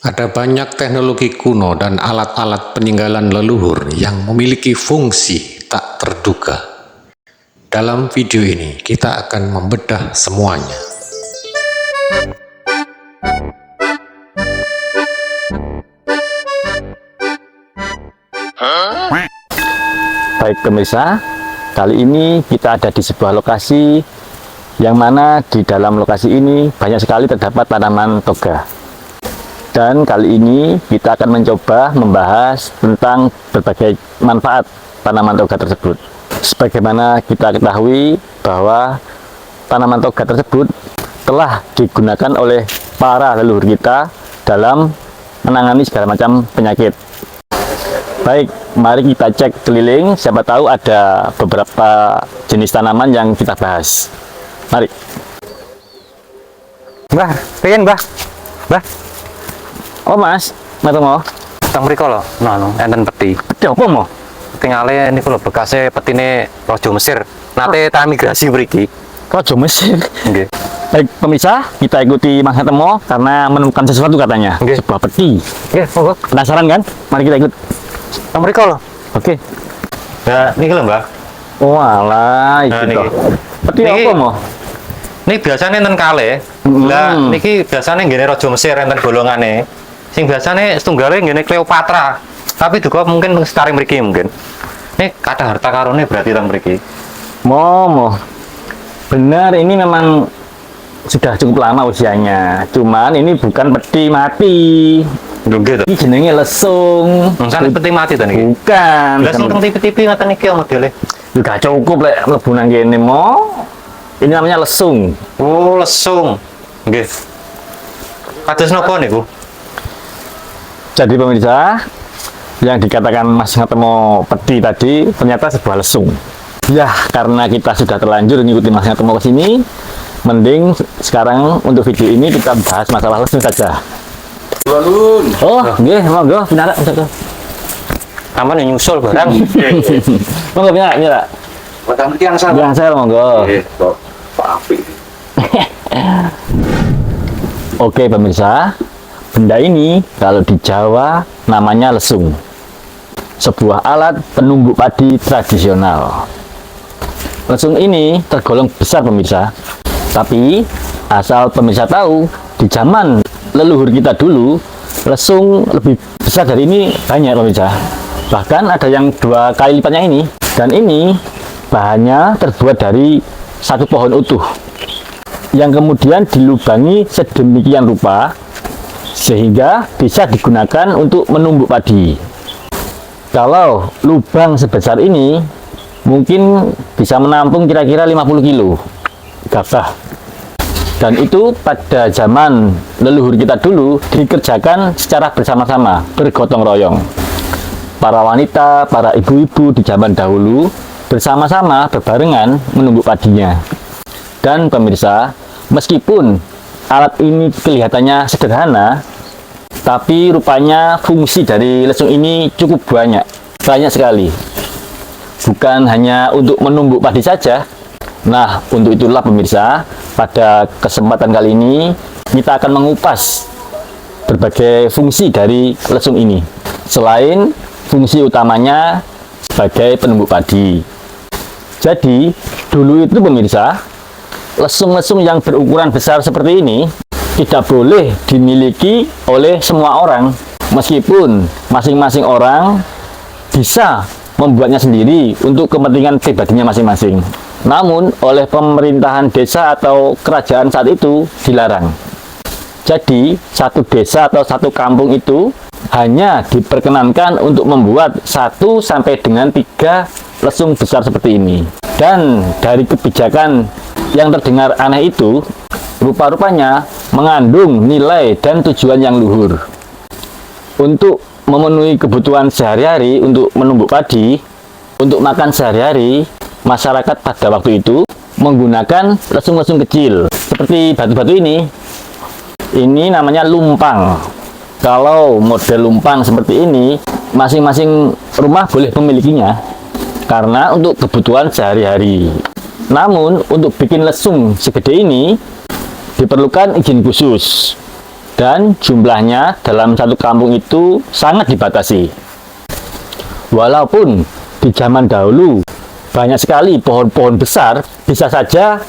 Ada banyak teknologi kuno dan alat-alat peninggalan leluhur yang memiliki fungsi tak terduga. Dalam video ini, kita akan membedah semuanya. Baik pemirsa, kali ini kita ada di sebuah lokasi yang mana di dalam lokasi ini banyak sekali terdapat tanaman toga. Dan kali ini kita akan mencoba membahas tentang berbagai manfaat tanaman toga tersebut. Sebagaimana kita ketahui bahwa tanaman toga tersebut telah digunakan oleh para leluhur kita dalam menangani segala macam penyakit. Baik, mari kita cek keliling, siapa tahu ada beberapa jenis tanaman yang kita bahas. Mari. Mbah, pengen Mbah. Mbah, Oh mas, mata mau? tang mriko lho, enten peti. Peti apa mau? Tingale niku lho bekase petine Raja Mesir. Nate ta migrasi mriki. Raja Mesir. Nggih. Baik pemirsa, kita ikuti Mas Temo karena menemukan sesuatu katanya. Nggih. Sebuah peti. Nggih, monggo. Penasaran kan? Mari kita ikut. Tang mriko lho. Oke. Nah, niki lho, Mbah. Oh alah, Nah, itu. niki. Peti Niki. apa mau? Niki biasane enten kale. Lah, niki biasane nggene Raja Mesir enten golongane. Sing biasane setunggale nggene Cleopatra. Tapi duka mungkin setari mriki mungkin. Nih kata harta karune berarti tang mriki. Mau. Benar, ini memang sudah cukup lama usianya. Cuman ini bukan peti mati. Nggih to. Ini jenenge lesung. Mungkin peti mati to niki. Bukan. Lah sing teng TV-TV ngoten niki modele. Juga cukup lek mlebu nang kene mo. Ini namanya lesung. Oh, lesung. Nggih. Kados napa niku? Jadi pemirsa, yang dikatakan Mas Ngatemo peti tadi ternyata sebuah lesung. Ya, karena kita sudah terlanjur mengikuti Mas Ngatemo ke sini, mending sekarang untuk video ini kita bahas masalah lesung saja. Balun. Oh, nggih, monggo, pinara. Aman yang nyusul barang. Monggo pinara. Padang iki angsal. Yang saya monggo. Nggih, kok apik. Oke pemirsa, benda ini kalau di Jawa namanya lesung. Sebuah alat penumbuk padi tradisional. Lesung ini tergolong besar pemirsa. Tapi asal pemirsa tahu, di zaman leluhur kita dulu, lesung lebih besar dari ini banyak pemirsa. Bahkan ada yang 2 kali lipatnya ini. Dan ini bahannya terbuat dari satu pohon utuh yang kemudian dilubangi sedemikian rupa sehingga bisa digunakan untuk menumbuk padi. Kalau lubang sebesar ini mungkin bisa menampung kira-kira 50 kilo gabah. Dan itu pada zaman leluhur kita dulu dikerjakan secara bersama-sama, bergotong royong. Para wanita, para ibu-ibu di zaman dahulu bersama-sama berbarengan menumbuk padinya. Dan pemirsa, meskipun alat ini kelihatannya sederhana, tapi rupanya fungsi dari lesung ini cukup banyak sekali. Bukan hanya untuk menumbuk padi saja. Nah, untuk itulah pemirsa, pada kesempatan kali ini kita akan mengupas berbagai fungsi dari lesung ini. Selain fungsi utamanya sebagai penumbuk padi. Jadi, dulu itu pemirsa, lesung-lesung yang berukuran besar seperti ini tidak boleh dimiliki oleh semua orang, meskipun masing-masing orang bisa membuatnya sendiri untuk kepentingan pribadinya masing-masing. Namun oleh pemerintahan desa atau kerajaan saat itu dilarang. Jadi satu desa atau satu kampung itu hanya diperkenankan untuk membuat 1 sampai dengan 3 lesung besar seperti ini. Dan dari kebijakan yang terdengar aneh itu, rupa-rupanya mengandung nilai dan tujuan yang luhur. Untuk memenuhi kebutuhan sehari-hari untuk menumbuk padi, untuk makan sehari-hari, masyarakat pada waktu itu menggunakan lesung-lesung kecil seperti batu-batu ini. Ini namanya lumpang. Kalau model lumpang seperti ini, masing-masing rumah boleh memilikinya karena untuk kebutuhan sehari-hari. Namun untuk bikin lesung segede ini diperlukan izin khusus dan jumlahnya dalam satu kampung itu sangat dibatasi. Walaupun di zaman dahulu banyak sekali pohon-pohon besar, bisa saja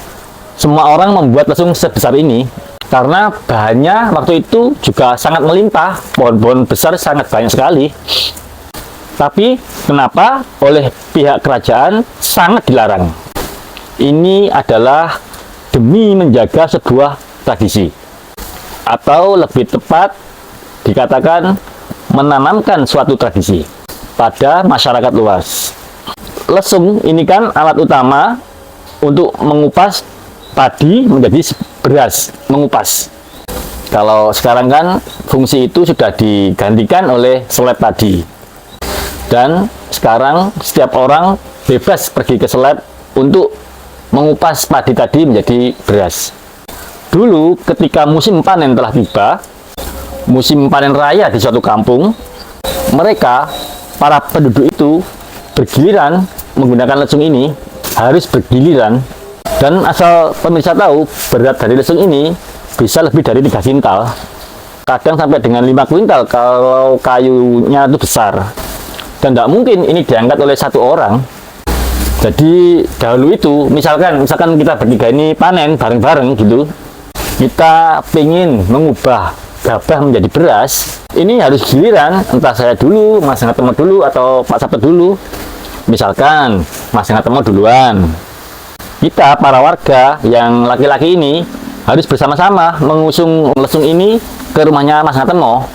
semua orang membuat lesung sebesar ini karena bahannya waktu itu juga sangat melimpah, pohon-pohon besar sangat banyak sekali. Tapi kenapa oleh pihak kerajaan sangat dilarang? Ini adalah demi menjaga sebuah tradisi, atau lebih tepat dikatakan menanamkan suatu tradisi pada masyarakat luas. Lesung ini kan alat utama untuk mengupas padi menjadi beras, mengupas. Kalau sekarang kan fungsi itu sudah digantikan oleh seleb padi. Dan sekarang setiap orang bebas pergi ke seleb untuk mengupas padi tadi menjadi beras. Dulu ketika musim panen telah tiba, musim panen raya di suatu kampung, mereka, para penduduk itu bergiliran menggunakan lesung ini, harus bergiliran. Dan asal pemirsa tahu, berat dari lesung ini bisa lebih dari 3 kintal, kadang sampai dengan 5 kuintal kalau kayunya itu besar. Dan tidak mungkin ini diangkat oleh satu orang. Jadi dahulu itu misalkan kita bertiga ini panen bareng-bareng gitu, kita pengen mengubah gabah menjadi beras, ini harus giliran, entah saya dulu, Mas Ngatemo dulu, atau Pak Sabto dulu. Misalkan Mas Ngatemo duluan, kita para warga yang laki-laki ini harus bersama-sama mengusung lesung ini ke rumahnya Mas Ngatemo.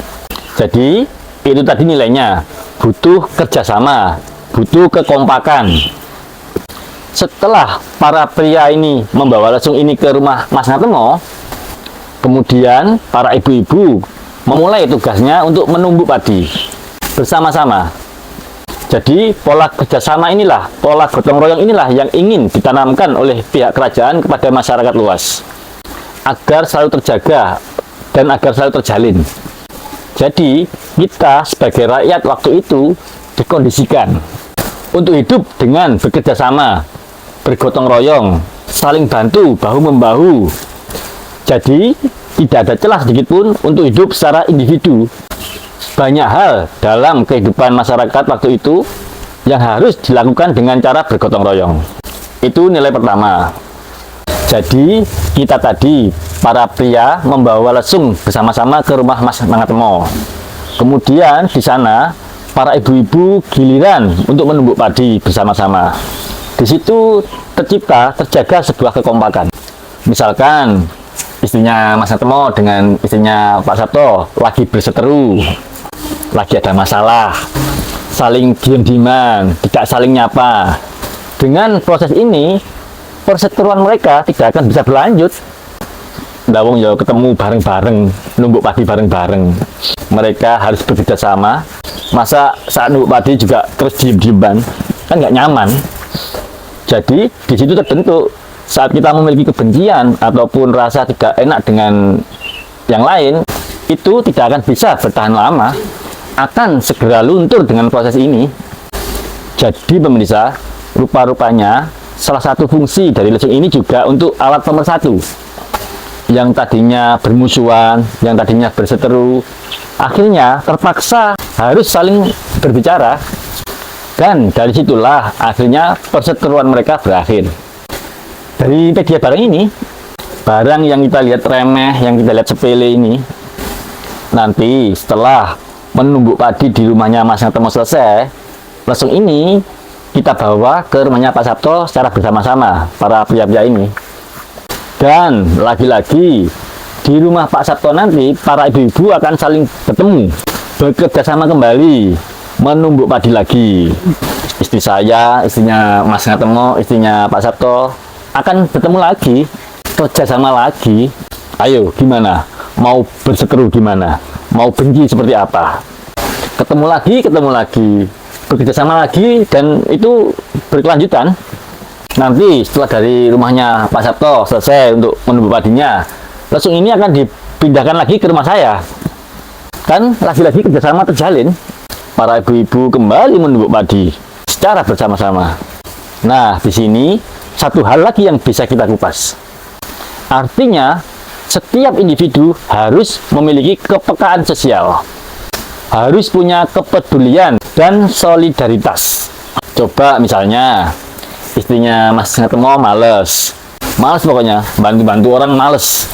Jadi itu tadi nilainya, butuh kerjasama, butuh kekompakan. Setelah para pria ini membawa lesung ini ke rumah Mas Ngatemo, kemudian para ibu-ibu memulai tugasnya untuk menumbuk padi bersama-sama. Jadi pola kerjasama inilah, pola gotong royong inilah yang ingin ditanamkan oleh pihak kerajaan kepada masyarakat luas, agar selalu terjaga dan agar selalu terjalin. Jadi kita sebagai rakyat waktu itu dikondisikan untuk hidup dengan bekerja sama, bergotong royong, saling bantu, bahu-membahu. Jadi tidak ada celah sedikit pun untuk hidup secara individu. Banyak hal dalam kehidupan masyarakat waktu itu yang harus dilakukan dengan cara bergotong royong. Itu nilai pertama. Jadi kita tadi para pria membawa lesung bersama-sama ke rumah Mas Ngatemo. Kemudian di sana para ibu-ibu giliran untuk menumbuk padi bersama-sama. Di situ terjaga sebuah kekompakan. Misalkan istrinya Mas Ngatemo dengan istrinya Pak Sabto lagi berseteru, lagi ada masalah, saling diem-dieman, tidak saling nyapa. Dengan proses ini, perseteruan mereka tidak akan bisa berlanjut. Ndawong ya ketemu bareng-bareng, numbuk padi bareng-bareng. Mereka harus bekerja sama. Masa saat numbuk padi juga terus diem-dieman, kan nggak nyaman. Jadi di situ terbentuk saat kita memiliki kebencian ataupun rasa tidak enak dengan yang lain, itu tidak akan bisa bertahan lama, akan segera luntur dengan proses ini. Jadi pemirsa, rupa-rupanya salah satu fungsi dari lesung ini juga untuk alat pemersatu. Yang tadinya bermusuhan, yang tadinya berseteru, akhirnya terpaksa harus saling berbicara. Dan dari situlah akhirnya perseteruan mereka berakhir. Dari media barang ini, barang yang kita lihat remeh, yang kita lihat sepele ini, nanti setelah menumbuk padi di rumahnya Mas Ngatemo selesai, lesung ini kita bawa ke rumahnya Pak Sabto secara bersama-sama, para pria-pria ini. Dan lagi-lagi di rumah Pak Sabto nanti, para ibu-ibu akan saling bertemu, bekerja sama kembali, menumbuk padi lagi. Istri saya, istrinya Mas Ngatemo, istrinya Pak Sabto akan bertemu lagi, kerja sama lagi. Ayo, gimana? Mau berseteru gimana? Mau benci seperti apa? Ketemu lagi, bekerja sama lagi, dan itu berkelanjutan. Nanti setelah dari rumahnya Pak Sabto selesai untuk menumbuk padinya, lesung ini akan dipindahkan lagi ke rumah saya. Kan lagi-lagi kerjasama terjalin. Para ibu-ibu kembali menumbuk padi secara bersama-sama. Nah, di sini satu hal lagi yang bisa kita kupas. Artinya, Setiap individu harus memiliki kepekaan sosial, harus punya kepedulian dan solidaritas. Coba misalnya istrinya Mas Ngatemo males pokoknya, bantu-bantu orang males.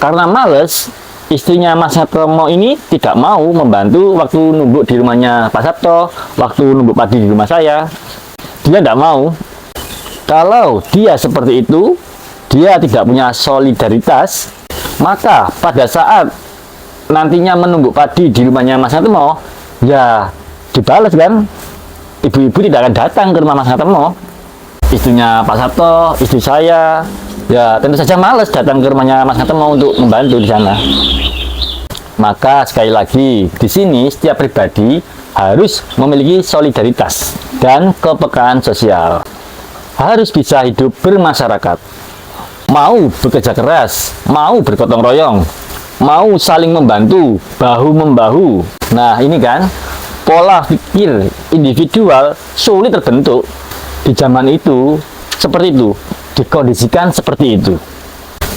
Karena males, istrinya Mas Ngatemo ini tidak mau membantu waktu numbuk di rumahnya Pak Sabto, waktu numbuk padi di rumah saya. Dia tidak mau. Kalau dia seperti itu, dia tidak punya solidaritas, maka pada saat nantinya menumbuk padi di rumahnya Mas Ngatemo, ya dibalas kan. Ibu-ibu tidak akan datang ke rumah Mas Ngatemo. Istrinya Pak Sabto, istri saya, ya tentu saja males datang ke rumahnya Mas Ngatemo untuk membantu di sana. Maka sekali lagi, di sini setiap pribadi harus memiliki solidaritas dan kepekaan sosial. Harus bisa hidup bermasyarakat. Mau bekerja keras, mau bergotong royong, mau saling membantu, bahu-membahu. Nah, ini kan pola pikir individual sulit terbentuk di zaman itu, seperti itu, dikondisikan seperti itu.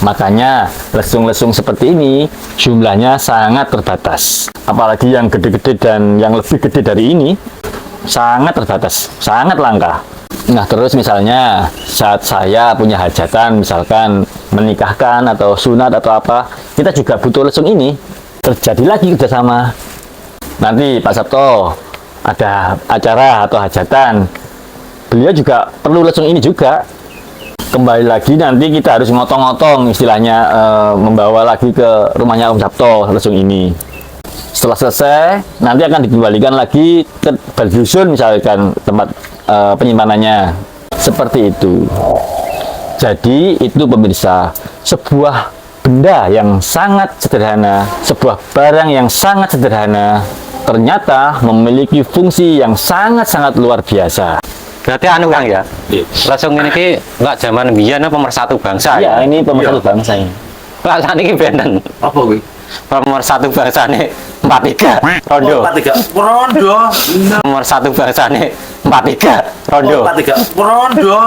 Makanya lesung-lesung seperti ini jumlahnya sangat terbatas. Apalagi yang gede-gede dan yang lebih gede dari ini sangat terbatas, sangat langka. Nah, terus misalnya saat saya punya hajatan, misalkan menikahkan atau sunat atau apa, kita juga butuh lesung ini. Terjadi lagi kerjasama. Nanti Pak Sabto ada acara atau hajatan, beliau juga perlu lesung ini juga. Kembali lagi nanti kita harus ngotong-ngotong istilahnya, membawa lagi ke rumahnya Om Sabto lesung ini. Setelah selesai, nanti akan dikembalikan lagi ke balai dusun misalkan tempat penyimpanannya. Seperti itu. Jadi itu pemirsa, sebuah benda yang sangat sederhana, sebuah barang yang sangat sederhana, ternyata memiliki fungsi yang sangat-sangat luar biasa. Berarti anu Kang ya. Langsung ini ki enggak zaman biyen pemersatu bangsa Ya, ini pemersatu bangsa ini. Lah saniki benten. Apa kuwi? Pemersatu bangsane 43 rondo. 43 rondo. Pemersatu bangsane 43 rondo. 43 rondo.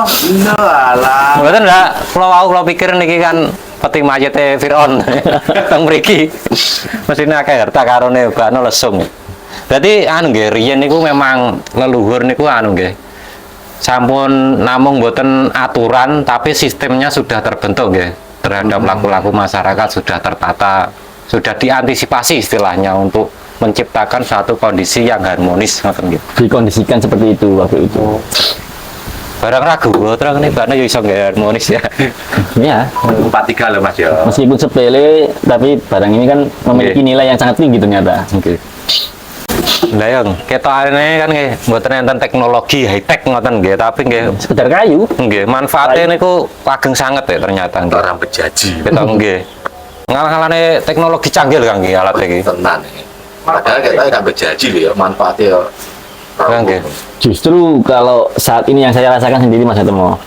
Alah. Mboten lah, kula pikir niki kan peti mayite Firaun teng mriki. Mesine akeh harta karone bakno lesung. Berarti anu nggih riyen niku memang leluhur niku anu nggih. Sampun namung boten aturan tapi sistemnya sudah terbentuk nggih. Terhadap laku-laku masyarakat sudah tertata, sudah diantisipasi istilahnya untuk menciptakan suatu kondisi yang harmonis ngoten nggih. Dikondisikan seperti itu waktu itu. Barang ragu terang ini karena iso nggak harmonis ya. Ya, 43 loh Mas ya. meskipun sepele tapi barang ini kan memiliki nilai yang sangat tinggi ternyata. Oke. Lah yang ketokane kan nggih mboten enten teknologi high tech ngoten nggih, tapi nggih Sekedar kayu. nggih manfaatnya niku ageng sanget ya ternyata nggih. Orang bejaji. Ketok nggih. Ngalah-ngalane teknologi canggih lho Kang nggih alat iki. Tenan iki. Padahal kita kan bejaji lho ya, manfaatnya ya. Nggih. Justru kalau saat ini yang saya rasakan sendiri Mas Ngatemo,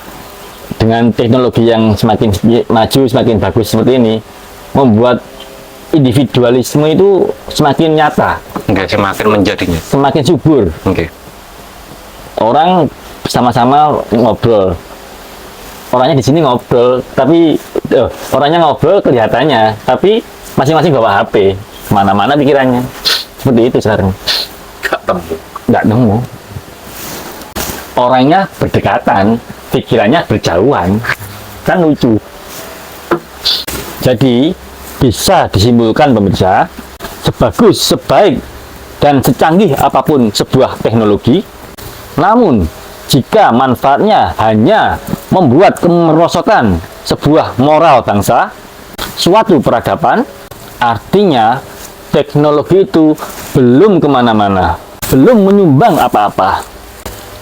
dengan teknologi yang semakin maju, semakin bagus seperti ini, membuat individualisme itu semakin nyata, Nggih semakin menjadinya. semakin subur. Nggih. Orang sama-sama ngobrol. Orangnya di sini ngobrol, tapi orangnya ngobrol kelihatannya, tapi masing-masing bawa HP, kemana-mana pikirannya. Seperti itu sekarang. Gak temu. Nggak nemu. Orangnya berdekatan, pikirannya berjauhan, kan lucu. Jadi bisa disimpulkan pemirsa, sebagus, sebaik, dan secanggih apapun sebuah teknologi, namun jika manfaatnya hanya membuat kemerosotan sebuah moral bangsa, suatu peradaban, artinya teknologi itu belum kemana-mana, belum menyumbang apa-apa,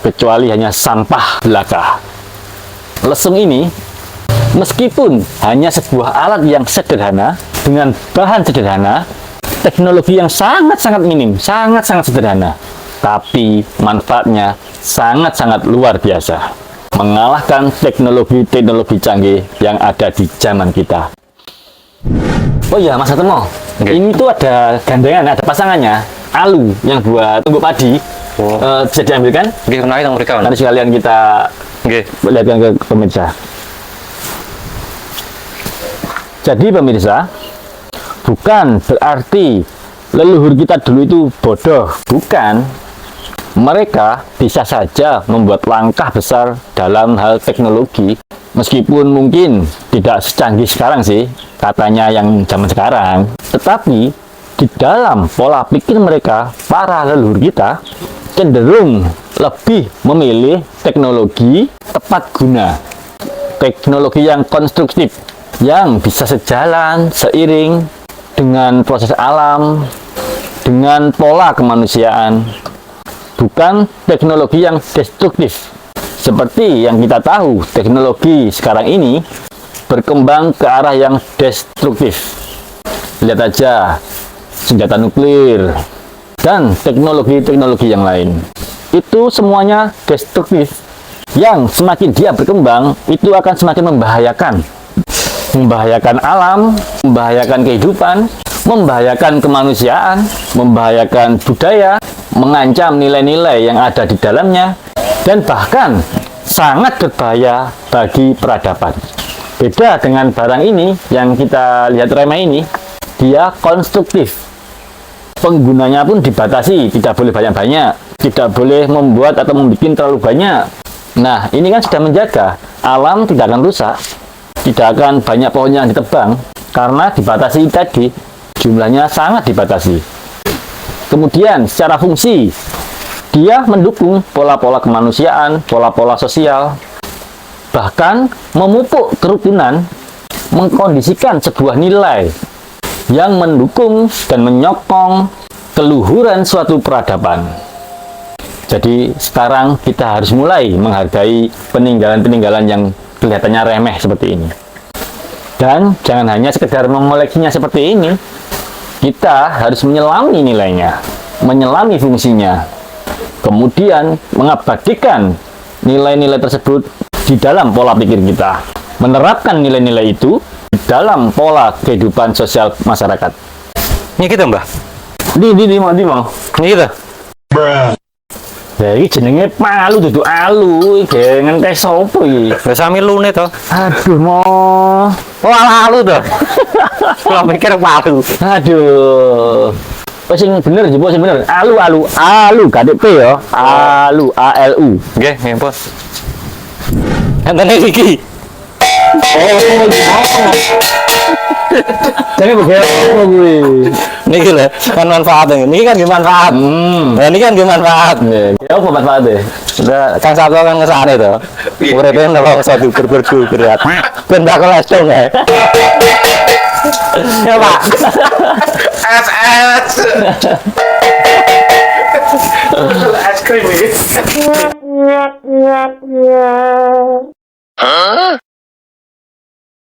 kecuali hanya sampah belaka. Lesung ini, meskipun hanya sebuah alat yang sederhana, dengan bahan sederhana, teknologi yang sangat-sangat minim, sangat-sangat sederhana, tapi manfaatnya sangat-sangat luar biasa, mengalahkan teknologi-teknologi canggih yang ada di zaman kita. Oh iya, Mas Ngatemo, ini tuh ada gandengan, ada pasangannya, alu yang buat tumbuk padi. Bisa diambilkan? Nggih menawi teng mriki. Nanti sekalian kita Nggih. lihatkan ke pemirsa. Jadi pemirsa, bukan berarti leluhur kita dulu itu bodoh, bukan. Mereka bisa saja membuat langkah besar dalam hal teknologi, meskipun mungkin tidak secanggih sekarang sih, katanya yang zaman sekarang. Tetapi di dalam pola pikir mereka, para leluhur kita cenderung lebih memilih teknologi tepat guna, teknologi yang konstruktif, yang bisa sejalan, seiring dengan proses alam, dengan pola kemanusiaan, bukan teknologi yang destruktif. Seperti yang kita tahu, teknologi sekarang ini berkembang ke arah yang destruktif. Lihat aja, senjata nuklir, dan teknologi-teknologi yang lain. Itu semuanya destruktif. Yang semakin dia berkembang, itu akan semakin membahayakan. Membahayakan alam, membahayakan kehidupan, membahayakan kemanusiaan, membahayakan budaya, mengancam nilai-nilai yang ada di dalamnya, dan bahkan sangat berbahaya bagi peradaban. Beda dengan barang ini yang kita lihat remeh ini, dia konstruktif. Penggunanya pun dibatasi, tidak boleh banyak-banyak, tidak boleh membuat atau membuat terlalu banyak. Nah, ini kan sudah menjaga alam tidak akan rusak, tidak akan banyak pohon yang ditebang, karena dibatasi tadi, jumlahnya sangat dibatasi. Kemudian secara fungsi, dia mendukung pola-pola kemanusiaan, pola-pola sosial, bahkan memupuk kerukunan, mengkondisikan sebuah nilai yang mendukung dan menyokong keluhuran suatu peradaban. Jadi sekarang kita harus mulai menghargai peninggalan-peninggalan yang kelihatannya remeh seperti ini. Dan jangan hanya sekedar mengoleksinya seperti ini, kita harus menyelami nilainya, menyelami fungsinya, kemudian mengabadikan nilai-nilai tersebut di dalam pola pikir kita, menerapkan nilai-nilai itu di dalam pola kehidupan sosial masyarakat. Ini kita mbah. Di mau. Ini kita. Jadi jenenge palu dudu alu, jangan kayak sopo iki. Lah sami lune to. Aduh mo. Oh alu to. Kalau mikir palu. Aduh. Wes sing bener jebul sing bener. Alu gak P ya. Alu ALU. Nggih, nggih, enten iki. Oh, jadi bagaimana gue? Niki lho, kan manfaatnya. Niki kan nggih manfaat. Nah, niki kan nggih manfaat. Ya apa manfaatnya? Udah Kang Sabto kan ngesane to. Uripe nang satu berbergu berat. Ben bakal langsung ya. Ya, Pak. SS. Es krim ini.